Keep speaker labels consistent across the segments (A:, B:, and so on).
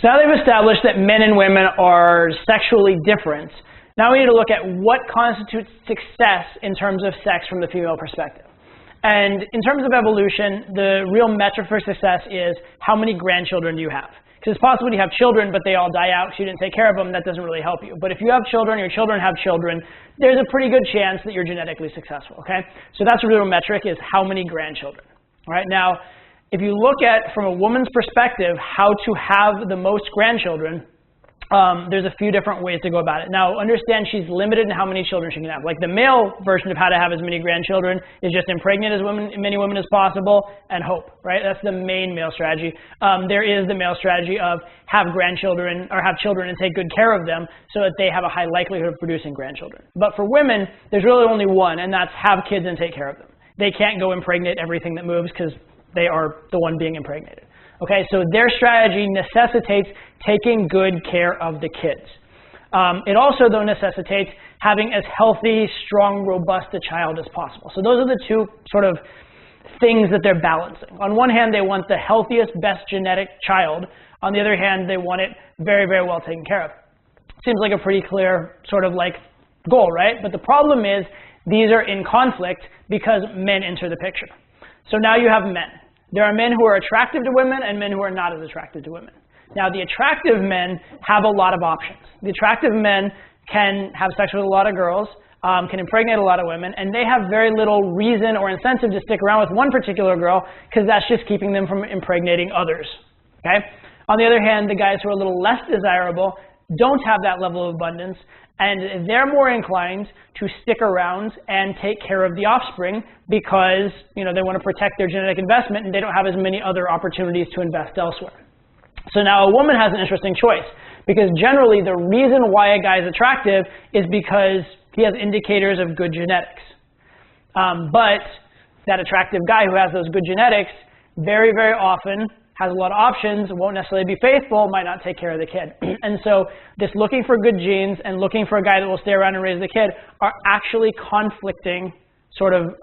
A: So now they've established that men and women are sexually different. Now we need to look at what constitutes success in terms of sex from the female perspective. And in terms of evolution, the real metric for success is how many grandchildren do you have? Because it's possible you have children, but they all die out because you didn't take care of them. That doesn't really help you. But if you have children, your children have children, there's a pretty good chance that you're genetically successful, okay? So that's a real metric, is how many grandchildren. All right, now, if you look at, from a woman's perspective, how to have the most grandchildren, there's a few different ways to go about it. Now, understand she's limited in how many children she can have. Like the male version of how to have as many grandchildren is just impregnate as many women as possible and hope, right? That's the main male strategy. There is the male strategy of have grandchildren or have children and take good care of them so that they have a high likelihood of producing grandchildren. But for women, there's really only one, and that's have kids and take care of them. They can't go impregnate everything that moves because they are the one being impregnated. Okay, so their strategy necessitates taking good care of the kids. It also, though, necessitates having as healthy, strong, robust a child as possible. So those are the two sort of things that they're balancing. On one hand, they want the healthiest, best genetic child. On the other hand, they want it very, very well taken care of. Seems like a pretty clear sort of like goal, right? But the problem is these are in conflict because men enter the picture. So now you have men. There are men who are attractive to women and men who are not as attractive to women. Now, the attractive men have a lot of options. The attractive men can have sex with a lot of girls, can impregnate a lot of women, and they have very little reason or incentive to stick around with one particular girl because that's just keeping them from impregnating others. Okay? On the other hand, the guys who are a little less desirable don't have that level of abundance, and they're more inclined to stick around and take care of the offspring because, you know, they want to protect their genetic investment and they don't have as many other opportunities to invest elsewhere. So now a woman has an interesting choice because generally the reason why a guy is attractive is because he has indicators of good genetics. But that attractive guy who has those good genetics very, very often has a lot of options, won't necessarily be faithful, might not take care of the kid. And so this looking for good genes and looking for a guy that will stay around and raise the kid are actually conflicting sort of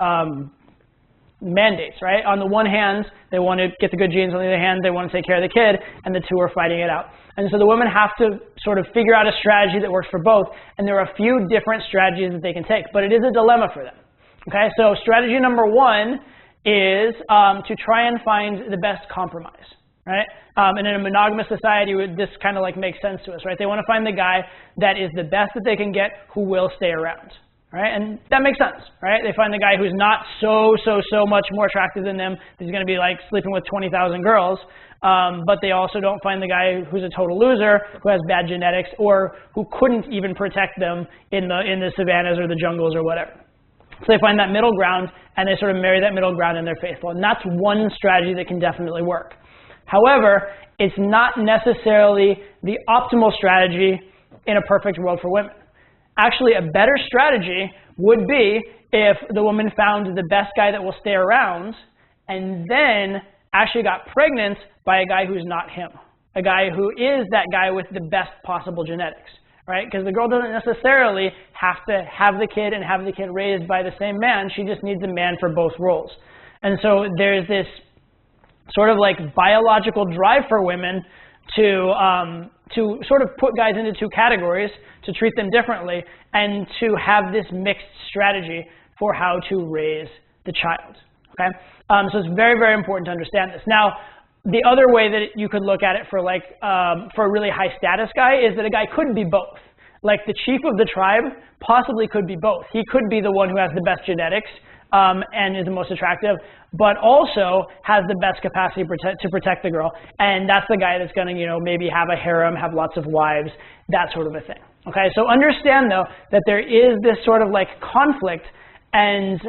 A: mandates, right? On the one hand, they want to get the good genes. On the other hand, they want to take care of the kid, and the two are fighting it out. And so the women have to sort of figure out a strategy that works for both, and there are a few different strategies that they can take, but it is a dilemma for them. Okay, so strategy number one is to try and find the best compromise, right? And in a monogamous society, this kind of like makes sense to us, right? They want to find the guy that is the best that they can get who will stay around, right? And that makes sense, right? They find the guy who's not so much more attractive than them. He's going to be like sleeping with 20,000 girls, but they also don't find the guy who's a total loser, who has bad genetics, or who couldn't even protect them in the savannas or the jungles or whatever. So they find that middle ground, and they sort of marry that middle ground, and they're faithful. And that's one strategy that can definitely work. However, it's not necessarily the optimal strategy in a perfect world for women. Actually, a better strategy would be if the woman found the best guy that will stay around, and then actually got pregnant by a guy who's not him. A guy who is that guy with the best possible genetics. Right? Because the girl doesn't necessarily have to have the kid and have the kid raised by the same man. She just needs a man for both roles. And so there's this sort of like biological drive for women to sort of put guys into two categories, to treat them differently, and to have this mixed strategy for how to raise the child. Okay? So it's very, very important to understand this. Now, the other way that you could look at it for like for a really high status guy is that a guy could be both. Like the chief of the tribe possibly could be both. He could be the one who has the best genetics and is the most attractive, but also has the best capacity to protect the girl. And that's the guy that's going to, you know, maybe have a harem, have lots of wives, that sort of a thing. Okay, so understand though that there is this sort of like conflict, and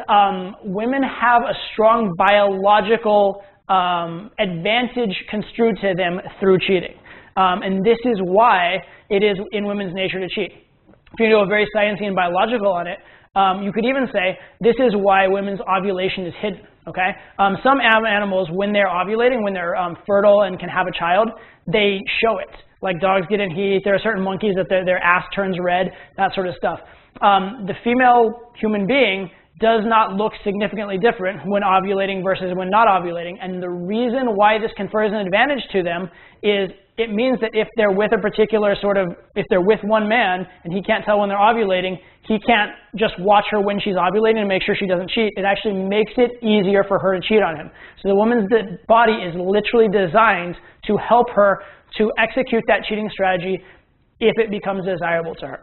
A: women have a strong biological advantage construed to them through cheating. And this is why it is in women's nature to cheat. If you go very sciencey and biological on it, you could even say this is why women's ovulation is hidden. Okay? Some animals, when they're ovulating, when they're fertile and can have a child, they show it. Like dogs get in heat. There are certain monkeys that their ass turns red, that sort of stuff. The female human being does not look significantly different when ovulating versus when not ovulating. And the reason why this confers an advantage to them is it means that if they're with a particular if they're with one man and he can't tell when they're ovulating, he can't just watch her when she's ovulating and make sure she doesn't cheat. It actually makes it easier for her to cheat on him. So the woman's body is literally designed to help her to execute that cheating strategy if it becomes desirable to her.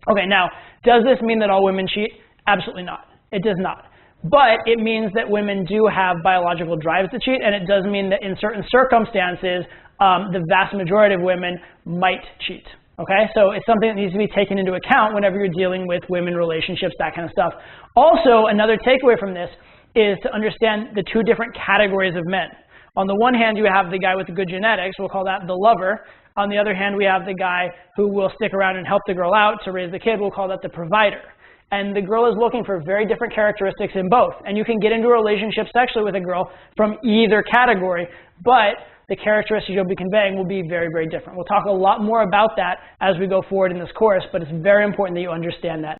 A: Okay, now, does this mean that all women cheat? Absolutely not. It does not. But it means that women do have biological drives to cheat, and it does mean that in certain circumstances, the vast majority of women might cheat. Okay, so it's something that needs to be taken into account whenever you're dealing with women, relationships, that kind of stuff. Also, another takeaway from this is to understand the two different categories of men. On the one hand, you have the guy with the good genetics, we'll call that the lover. On the other hand, we have the guy who will stick around and help the girl out to raise the kid, we'll call that the provider. And the girl is looking for very different characteristics in both. And you can get into a relationship sexually with a girl from either category, but the characteristics you'll be conveying will be very, very different. We'll talk a lot more about that as we go forward in this course, but it's very important that you understand that.